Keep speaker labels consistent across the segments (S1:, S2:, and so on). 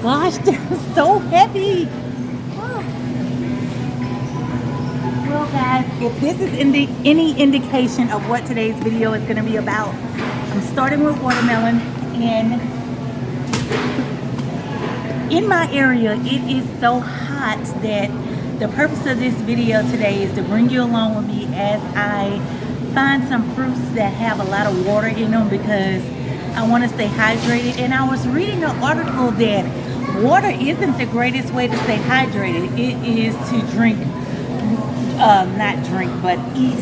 S1: gosh, they're so heavy. Well, guys, if this is any indication of what today's video is going to be about, I'm starting with watermelon. And in my area, it is so hot that the purpose of this video today is to bring you along with me as I find some fruits that have a lot of water in them, because I want to stay hydrated. And I was reading an article that water isn't the greatest way to stay hydrated. It is to drink, not drink, but eat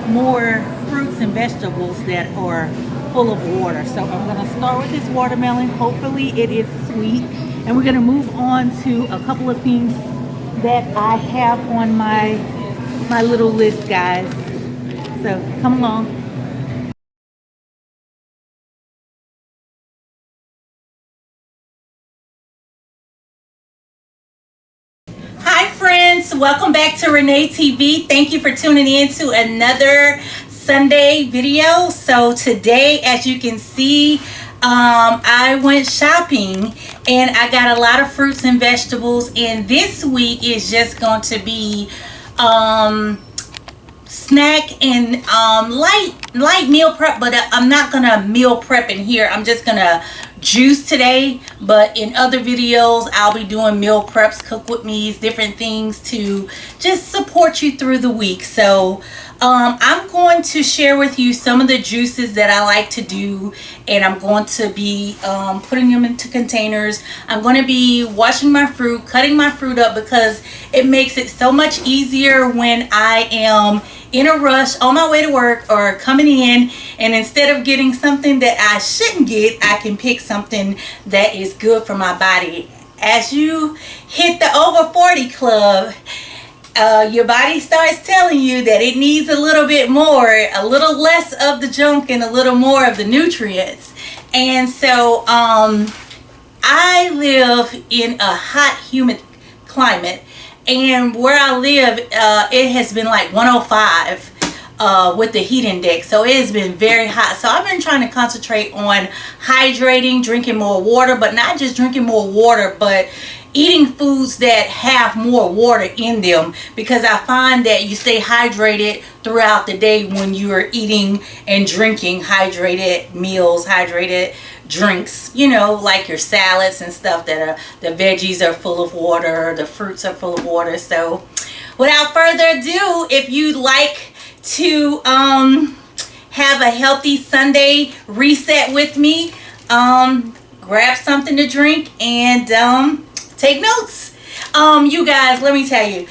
S1: more fruits and vegetables that are full of water. So I'm going to start with this watermelon. Hopefully it is sweet. And we're going to move on to a couple of things that I have on my little list, guys. So come along. Hi friends, welcome back to Renee TV. Thank you for tuning in to another Sunday video. So today, as you can see, I went shopping and I got a lot of fruits and vegetables, and this week is just going to be snack and light meal prep, but I'm not gonna meal prep in here. I'm just gonna juice today, but in other videos I'll be doing meal preps, cook with me's, different things to just support you through the week. So I'm going to share with you some of the juices that I like to do, and I'm going to be putting them into containers. I'm going to be washing my fruit, cutting my fruit up, because it makes it so much easier when I am in a rush on my way to work or coming in, and instead of getting something that I shouldn't get, I can pick something that is good for my body. As you hit the over 40 club, your body starts telling you that it needs a little bit more, a little less of the junk and a little more of the nutrients. And so I live in a hot, humid climate, and where I live, it has been like 105 with the heat index. So it has been very hot. So I've been trying to concentrate on hydrating, drinking more water, but not just drinking more water, but eating foods that have more water in them, because I find that you stay hydrated throughout the day when you are eating and drinking hydrated meals, hydrated drinks, you know, like your salads and stuff, that are, the veggies are full of water, the fruits are full of water. So without further ado, if you'd like to have a healthy Sunday reset with me, grab something to drink and take notes. You guys, let me tell you,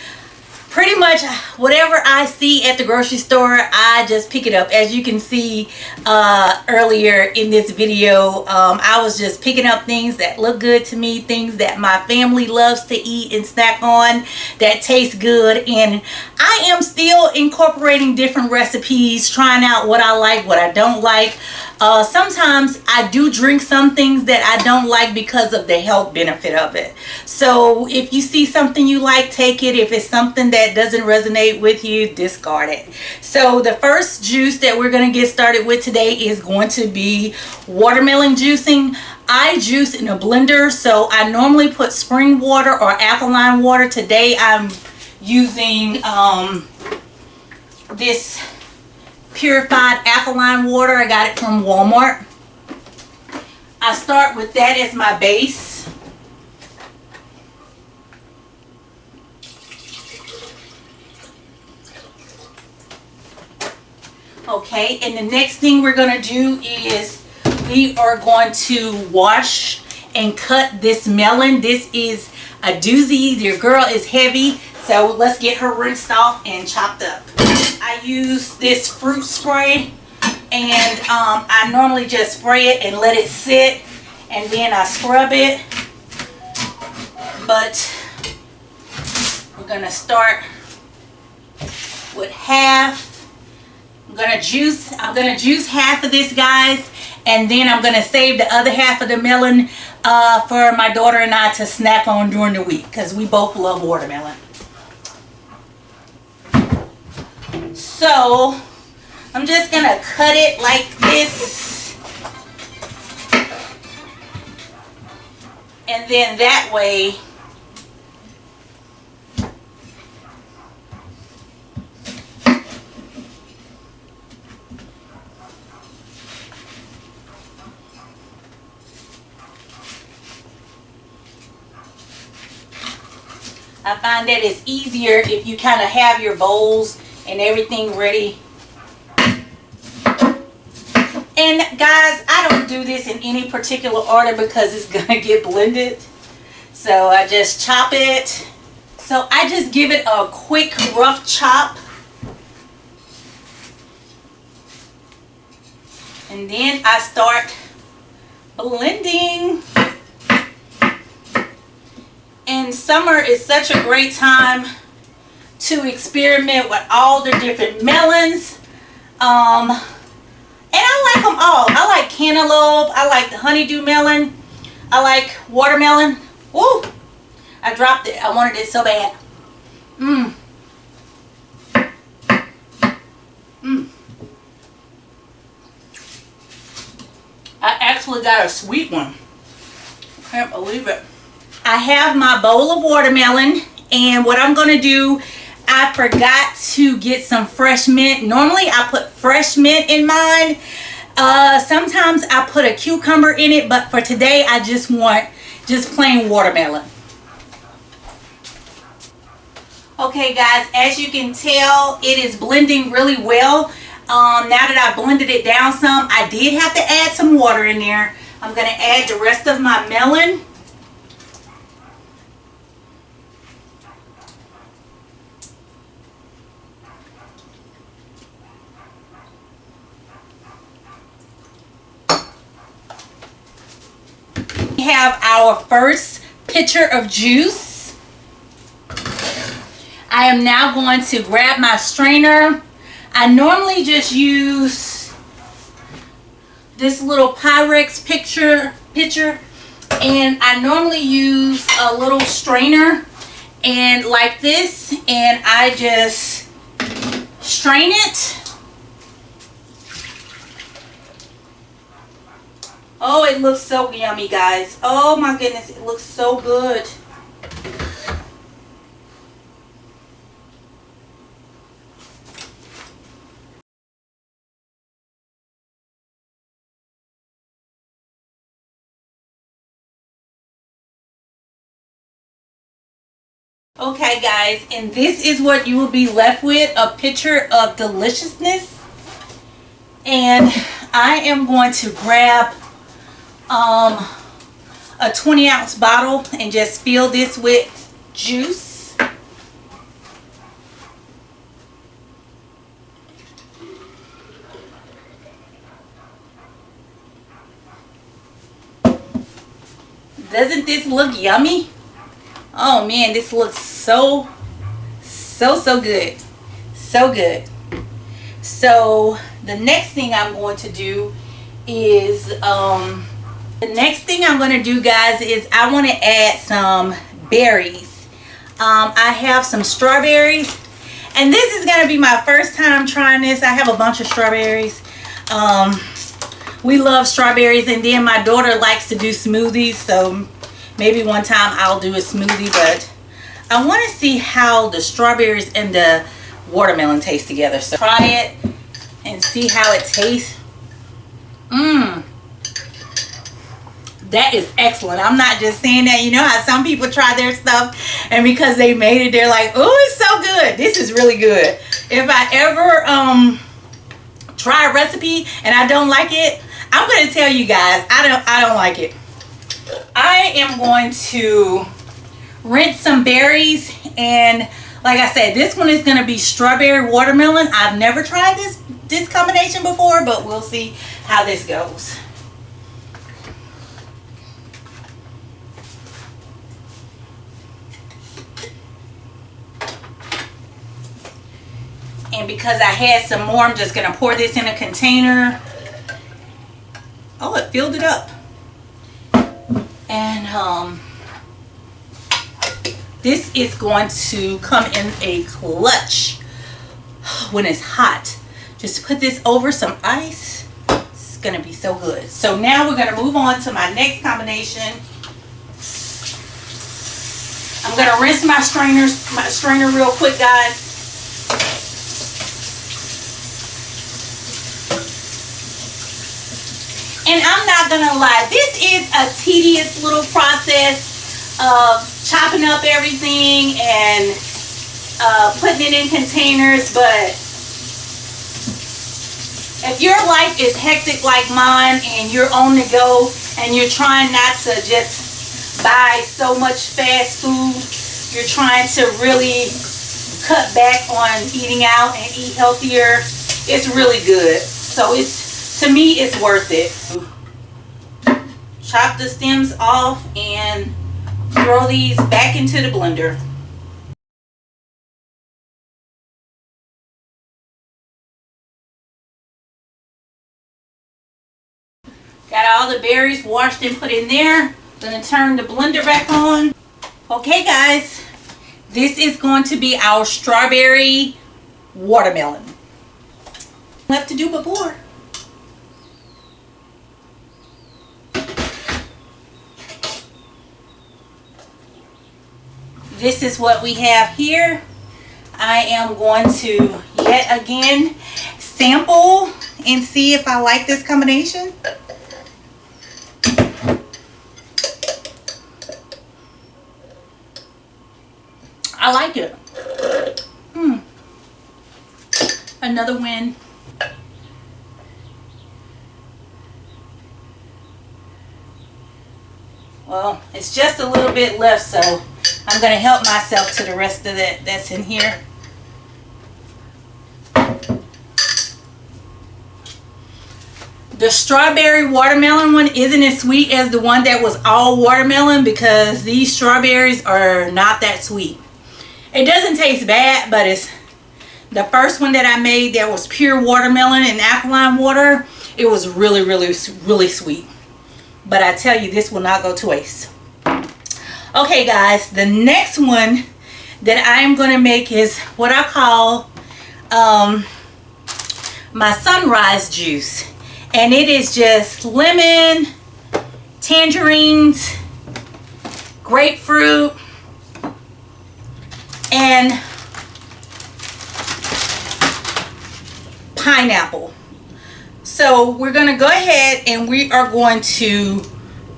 S1: pretty much whatever I see at the grocery store, I just pick it up. As you can see earlier in this video, I was just picking up things that look good to me, things that my family loves to eat and snack on, that taste good. And I am still incorporating different recipes, trying out what I like, what I don't like. Sometimes I do drink some things that I don't like because of the health benefit of it. So if you see something you like, take it. If it's something that doesn't resonate with you, discard it. So the first juice that we're going to get started with today is going to be watermelon juicing. I juice in a blender, so I normally put spring water or alkaline water. Today I'm using this purified alkaline water. I got it from Walmart. I start with that as my base. Okay, and the next thing we're going to do is we are going to wash and cut this melon. This is a doozy. Your girl is heavy, so let's get her rinsed off and chopped up. I use this fruit spray, and I normally just spray it and let it sit, and then I scrub it. But we're gonna start with half. I'm gonna juice half of this, guys, and then I'm gonna save the other half of the melon for my daughter and I to snack on during the week, because we both love watermelon. So I'm just gonna cut it like this. And then that way I find that it's easier if you kind of have your bowls and everything ready. And guys, I don't do this in any particular order because it's gonna get blended. So I just chop it. So I just give it a quick rough chop. And then I start blending. And summer is such a great time to experiment with all the different melons. And I like them all. I like cantaloupe. I like the honeydew melon. I like watermelon. Woo! I dropped it. I wanted it so bad. I actually got a sweet one. Can't believe it. I have my bowl of watermelon, and what I'm going to do, I forgot to get some fresh mint. Normally I put fresh mint in mine. Sometimes I put a cucumber in it, but for today I just want just plain watermelon. Okay guys, as you can tell, it is blending really well. Now that I blended it down some, I did have to add some water in there. I'm going to add the rest of my melon. We have our first pitcher of juice. I am now going to grab my strainer. I normally just use this little Pyrex pitcher, and I normally use a little strainer and like this, and I just strain it. Oh, it looks so yummy, guys. Oh my goodness, it looks so good. Okay guys, and this is what you will be left with, a picture of deliciousness. And I am going to grab a 20-ounce bottle and just fill this with juice. Doesn't this look yummy? Oh man, this looks so good. So good. So the next thing I'm going to do is guys, is I want to add some berries. I have some strawberries, and this is going to be my first time trying this. I have a bunch of strawberries. We love strawberries, and then my daughter likes to do smoothies, so maybe one time I'll do a smoothie, but I want to see how the strawberries and the watermelon taste together. So try it and see how it tastes. That is excellent. I'm not just saying that. You know how some people try their stuff and because they made it, they're like, oh, it's so good. This is really good. If I ever try a recipe and I don't like it, I'm going to tell you guys, I don't like it. I am going to rinse some berries, and like I said, this one is going to be strawberry watermelon. I've never tried this combination before, but we'll see how this goes. And because I had some more, I'm just going to pour this in a container. Oh, it filled it up. And this is going to come in a clutch when it's hot. Just put this over some ice. It's going to be so good. So now we're going to move on to my next combination. I'm gonna rinse my strainer real quick, guys. And I'm not gonna lie, this is a tedious little process of chopping up everything and putting it in containers, but if your life is hectic like mine and you're on the go and you're trying not to just buy so much fast food, you're trying to really cut back on eating out and eat healthier, it's really good. So to me, it's worth it. Chop the stems off and throw these back into the blender. Got all the berries washed and put in there. Gonna turn the blender back on. Okay guys, this is going to be our strawberry watermelon. Left to do but pour. This is what we have here. I am going to yet again sample and see if I like this combination. I like it. Another win. Well, it's just a little bit left, so I'm going to help myself to the rest of that that's in here. The strawberry watermelon one isn't as sweet as the one that was all watermelon because these strawberries are not that sweet. It doesn't taste bad, but it's the first one that I made that was pure watermelon and alkaline water. It was really, really, really sweet. But I tell you, this will not go to waste. Okay, guys, the next one that I'm going to make is what I call my sunrise juice. And it is just lemon, tangerines, grapefruit, and pineapple. So we're going to go ahead and we are going to,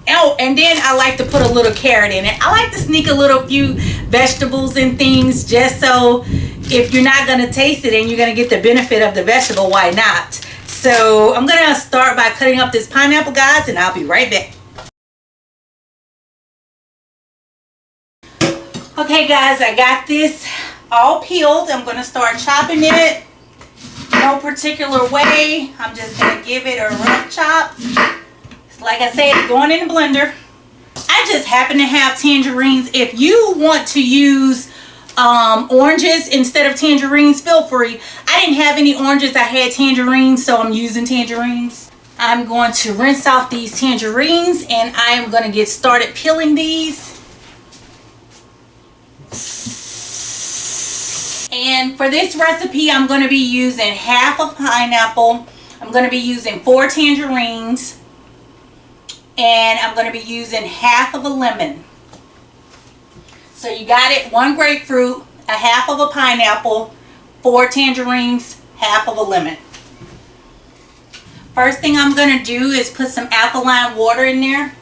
S1: oh, and then I like to put a little carrot in it. I like to sneak a little few vegetables and things just so if you're not going to taste it and you're going to get the benefit of the vegetable, why not? So I'm going to start by cutting up this pineapple, guys, and I'll be right back. Okay, guys, I got this all peeled. I'm going to start chopping it. No particular way. I'm just going to give it a rough chop. Like I said, it's going in the blender. I just happen to have tangerines. If you want to use oranges instead of tangerines, feel free. I didn't have any oranges. I had tangerines, so I'm using tangerines. I'm going to rinse off these tangerines and I am going to get started peeling these. And for this recipe, I'm going to be using half a pineapple. I'm going to be using 4 tangerines. And I'm going to be using half of a lemon. So you got it, 1 grapefruit, a half of a pineapple, 4 tangerines, half of a lemon. First thing I'm going to do is put some alkaline water in there.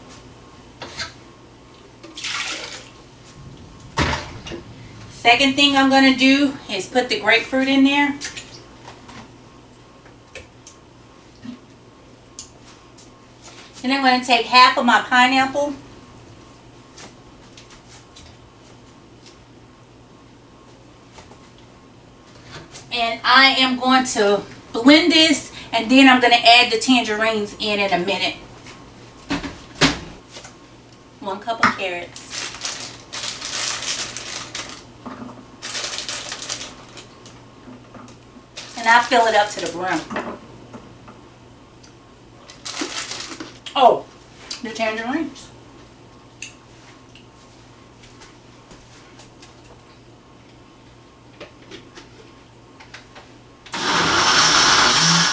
S1: Second thing I'm going to do is put the grapefruit in there. Then I'm going to take half of my pineapple. And I am going to blend this and then I'm going to add the tangerines in a minute. 1 cup of carrots. And I fill it up to the brim. Oh, the tangerines.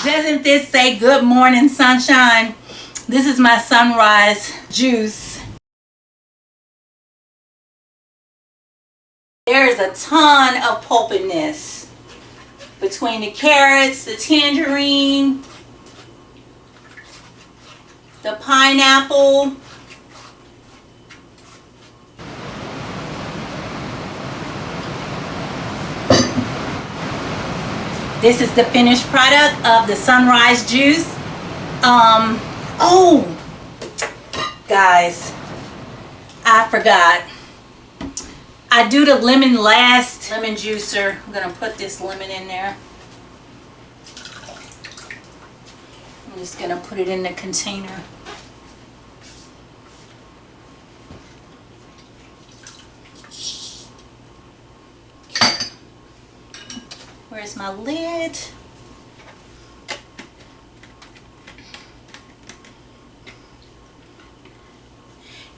S1: Doesn't this say good morning sunshine? This is my sunrise juice. There is a ton of pulp in this. Between the carrots, the tangerine, the pineapple. This is the finished product of the Sunrise juice. Oh, guys, I forgot. I do the lemon last. Lemon juicer. I'm gonna put this lemon in there. I'm just gonna put it in the container. Where's my lid?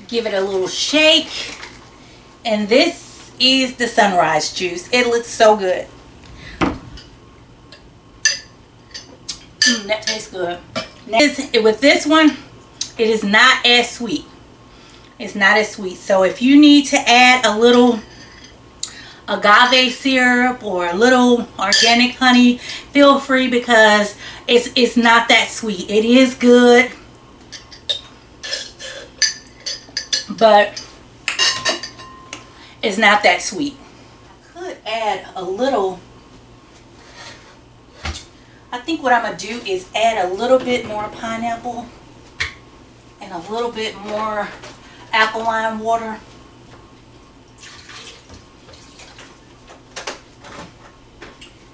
S1: Give it a little shake. And this is the Sunrise juice. It looks so good. That tastes good. With this one, it is not as sweet. It's not as sweet. So if you need to add a little agave syrup or a little organic honey, feel free, because it's not that sweet. It is good, but it's not that sweet. I could add a little. I think what I'm gonna do is add a little bit more pineapple and a little bit more alkaline water.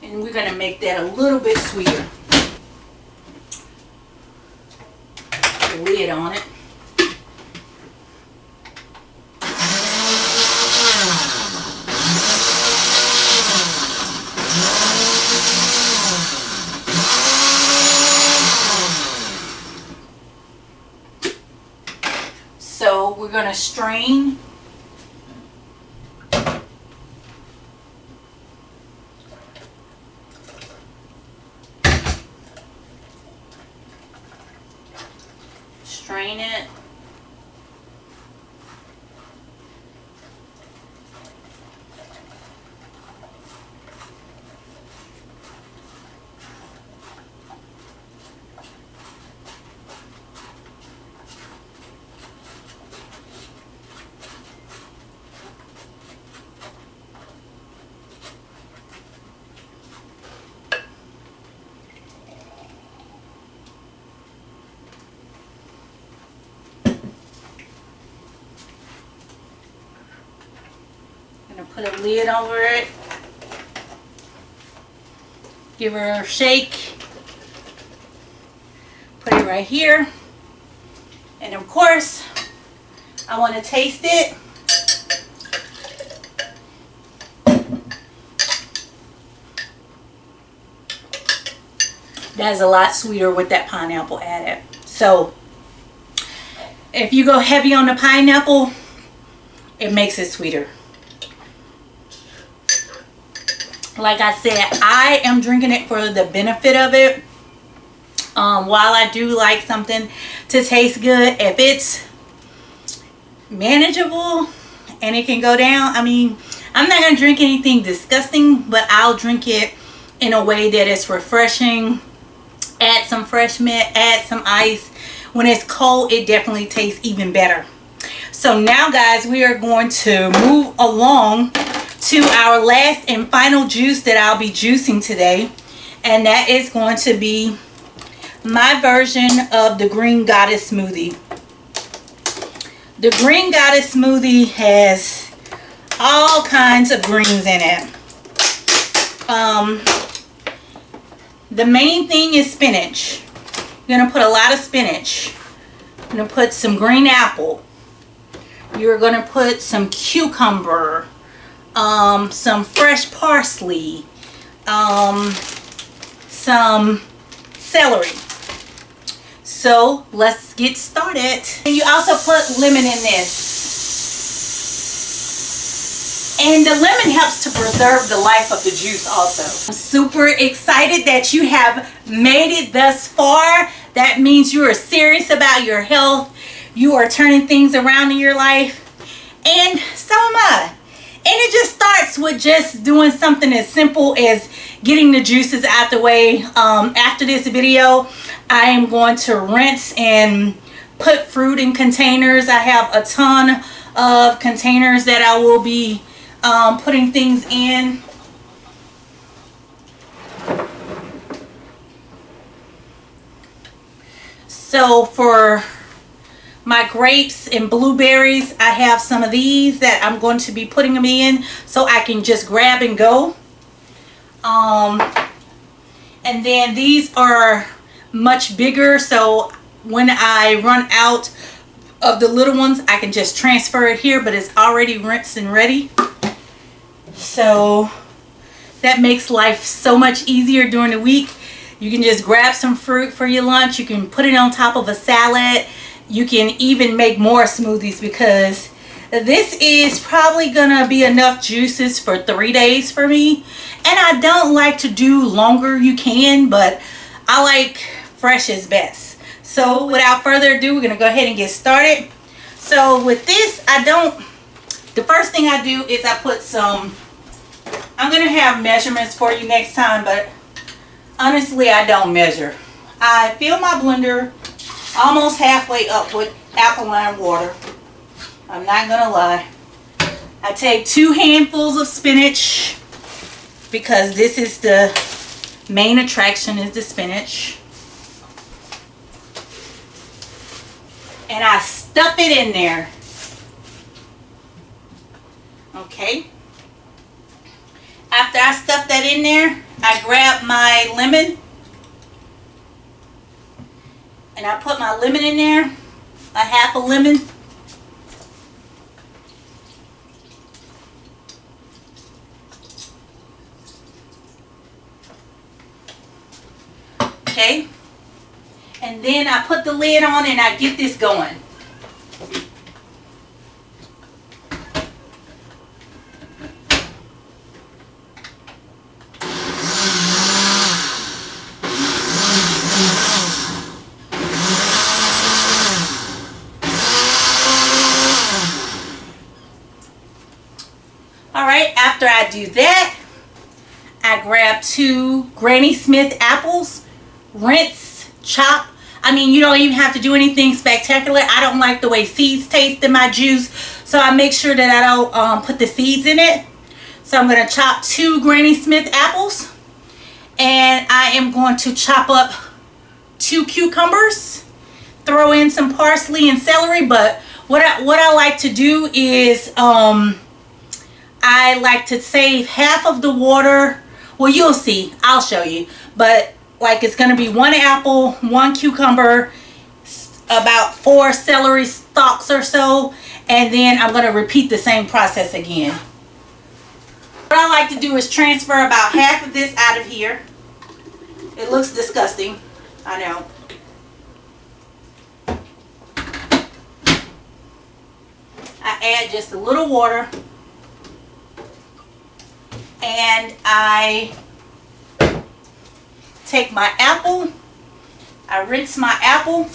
S1: And we're going to make that a little bit sweeter. Put the lid on it. So we're going to strain. Strain it. Put a lid over it. Give her a shake. Put it right here. And of course, I want to taste it. That's a lot sweeter with that pineapple added. So if you go heavy on the pineapple, it makes it sweeter. Like I said, I am drinking it for the benefit of it. While I do like something to taste good, if it's manageable and it can go down, I mean, I'm not going to drink anything disgusting, but I'll drink it in a way that is refreshing. Add some fresh mint, add some ice. When it's cold, it definitely tastes even better. So now, guys, we are going to move along to our last and final juice that I'll be juicing today, and that is going to be my version of the Green Goddess smoothie. The Green Goddess smoothie has all kinds of greens in it. The main thing is spinach. You're going to put a lot of spinach. You're going to put some green apple. You're going to put some cucumber, some fresh parsley, some celery. So let's get started. And you also put lemon in this. And the lemon helps to preserve the life of the juice also. I'm super excited that you have made it thus far. That means you are serious about your health. You are turning things around in your life. And so am I. And it just starts with just doing something as simple as getting the juices out the way. After this video, I am going to rinse and put fruit in containers. I have a ton of containers that I will be putting things in. So for my grapes and blueberries, I have some of these that I'm going to be putting them in so I can just grab and go. And then these are much bigger, so when I run out of the little ones, I can just transfer it here, but it's already rinsed and ready. So that makes life so much easier during the week. You can just grab some fruit for your lunch. You can put it on top of a salad. You can even make more smoothies, because this is probably gonna be enough juices for 3 days for me. And I don't like to do longer. You can, but I like fresh is best. So without further ado, we're gonna go ahead and get started. So with this, the first thing I do is I put some, I'm gonna have measurements for you next time, but honestly, I don't measure. I fill my blender almost halfway up with alkaline water. I'm not gonna lie. I take 2 handfuls of spinach, because this is the main attraction, is the spinach. And I stuff it in there. Okay. After I stuff that in there, I grab my lemon. And I put my lemon in there, a half a lemon. Okay. And then I put the lid on and I get this going. Alright, after I do that, I grab 2 Granny Smith apples, rinse, chop. I mean, you don't even have to do anything spectacular. I don't like the way seeds taste in my juice, so I make sure that I don't put the seeds in it. So I'm going to chop 2 Granny Smith apples, and I am going to chop up 2 cucumbers, throw in some parsley and celery. But what I like to do is I like to save half of the water. Well, you'll see. I'll show you. But like, it's going to be 1 apple, 1 cucumber, about 4 celery stalks or so. And then I'm going to repeat the same process again. What I like to do is transfer about half of this out of here. It looks disgusting, I know. I add just a little water. And I take my apple, I rinse my apple,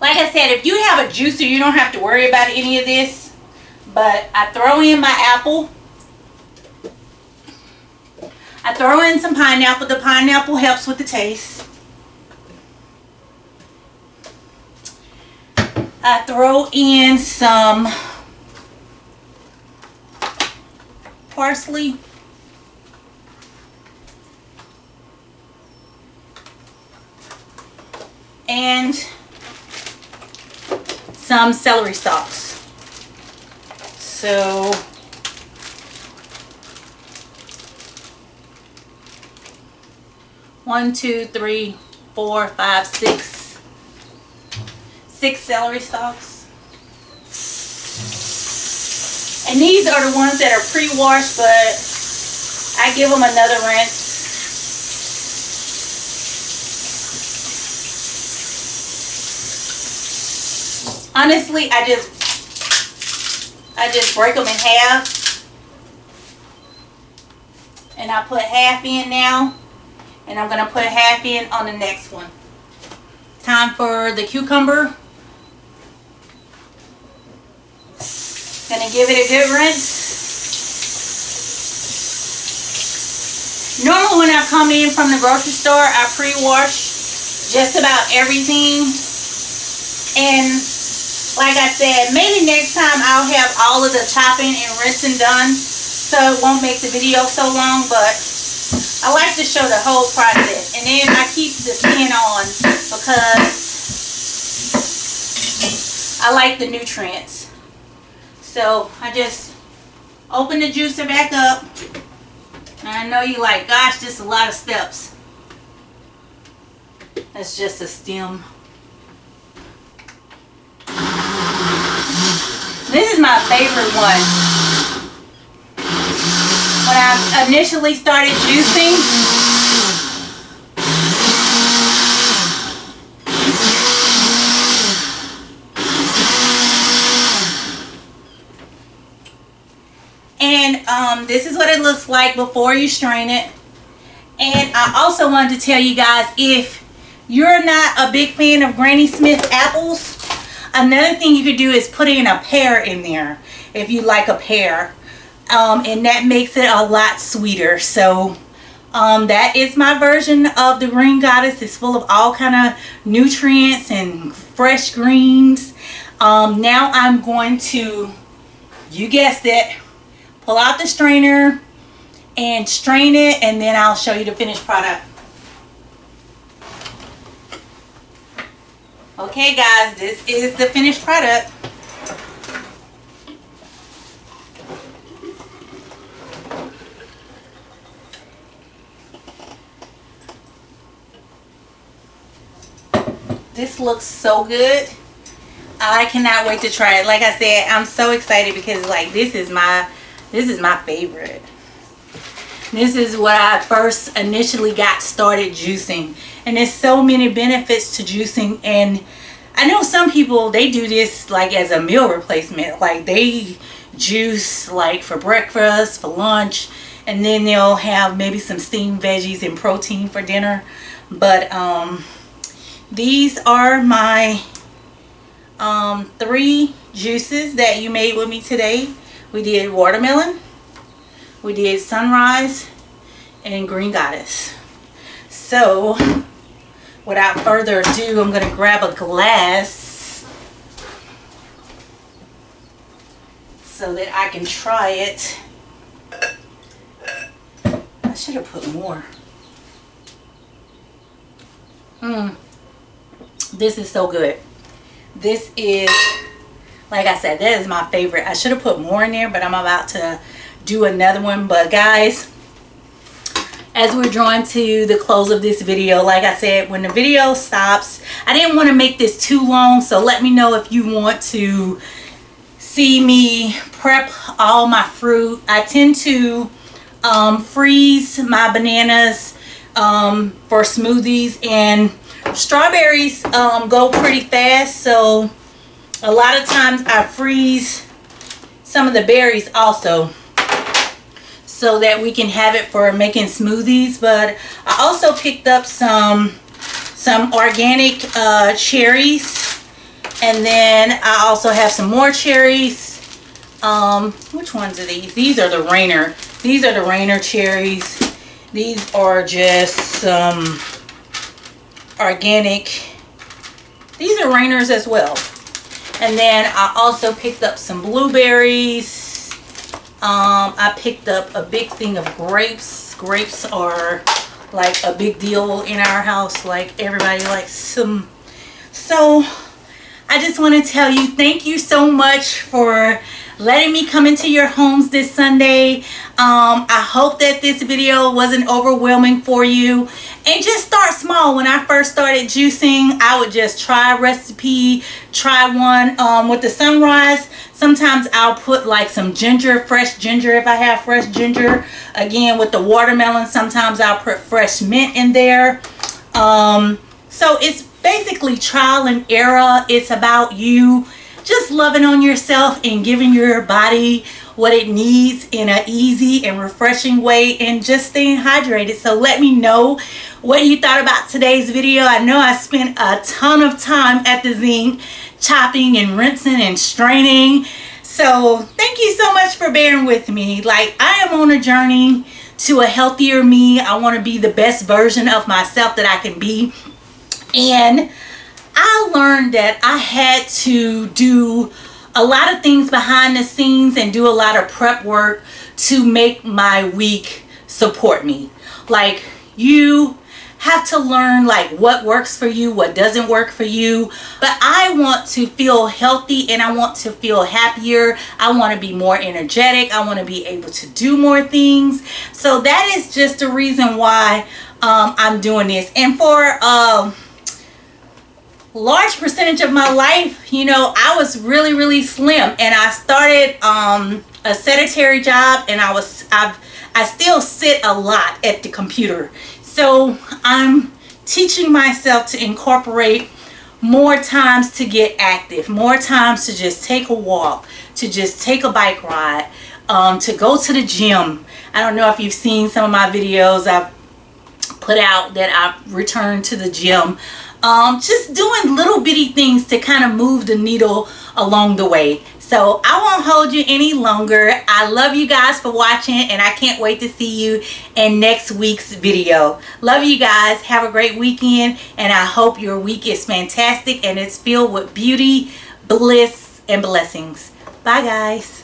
S1: like I said, if you have a juicer, you don't have to worry about any of this. But I throw in my apple. I throw in some pineapple. The pineapple helps with the taste. I throw in some parsley. And some celery stalks. So one, two, three, 4, 5, 6 celery stalks. And these are the ones that are pre-washed, but I give them another rinse. Honestly, I just break them in half. And I put half in now. And I'm going to put half in on the next one. Time for the cucumber. Gonna give it a good rinse. Normally when I come in from the grocery store, I pre-wash just about everything. And like I said, maybe next time I'll have all of the chopping and rinsing done, so it won't make the video so long, but I like to show the whole process. And then I keep the skin on because I like the nutrients. So I just open the juicer back up. And I know you like, gosh, this is a lot of steps. That's just a stem. This is my favorite one. When I initially started juicing, and this is what it looks like before you strain it. And I also wanted to tell you guys, if you're not a big fan of Granny Smith apples, another thing you could do is put in a pear in there if you like a pear. And that makes it a lot sweeter. So that is my version of the Green Goddess. It's full of all kind of nutrients and fresh greens. Now I'm going to, you guessed it, pull out the strainer and strain it, and then I'll show you the finished product. Okay guys, this is the finished product. This looks so good. I cannot wait to try it. Like I said, I'm so excited because like this is my favorite. This is what I first initially got started juicing. And there's so many benefits to juicing. And I know some people, they do this like as a meal replacement. Like they juice like for breakfast, for lunch, and then they'll have maybe some steamed veggies and protein for dinner. But these are my 3 juices that you made with me today. We did watermelon, we did sunrise, and Green Goddess. So without further ado, I'm going to grab a glass so that I can try it. I should have put more. This is so good. This is, like I said, that is my favorite. I should have put more in there, but I'm about to do another one. But guys, as we're drawing to the close of this video, like I said, when the video stops, I didn't want to make this too long, so let me know if you want to see me prep all my fruit. I tend to freeze my bananas for smoothies, and strawberries go pretty fast, so a lot of times I freeze some of the berries also so that we can have it for making smoothies. But I also picked up some organic cherries, and then I also have some more cherries. Which ones are these? These are the Rainer. These are the Rainer cherries. These are just some organic. These are Rainers as well. And then I also picked up some blueberries. I picked up a big thing of grapes. Grapes are like a big deal in our house. Like everybody likes them. So I just want to tell you, thank you so much for letting me come into your homes this Sunday. I hope that this video wasn't overwhelming for you. And just start small. When I first started juicing, I would just try a recipe, try one with the sunrise. Sometimes I'll put like some ginger, fresh ginger if I have fresh ginger. Again, with the watermelon, sometimes I'll put fresh mint in there. So it's basically trial and error. It's about you just loving on yourself and giving your body what it needs in an easy and refreshing way, and just staying hydrated. So let me know what you thought about today's video. I know I spent a ton of time at the zinc chopping and rinsing and straining. So thank you so much for bearing with me. Like, I am on a journey to a healthier me. I want to be the best version of myself that I can be. And I learned that I had to do a lot of things behind the scenes and do a lot of prep work to make my week support me. Like, you have to learn like what works for you, what doesn't work for you. But I want to feel healthy and I want to feel happier. I want to be more energetic. I want to be able to do more things. So that is just the reason why I'm doing this. And for large percentage of my life, you know, I was really slim, and I started a sedentary job, and I still sit a lot at the computer. So I'm teaching myself to incorporate more times to get active, more times to just take a walk, to just take a bike ride, to go to the gym. I don't know if you've seen some of my videos I've put out that I've returned to the gym. Just doing little bitty things to kind of move the needle along the way. So I won't hold you any longer. I love you guys for watching, and I can't wait to see you in next week's video. Love you guys. Have a great weekend, and I hope your week is fantastic and it's filled with beauty, bliss, and blessings. Bye guys.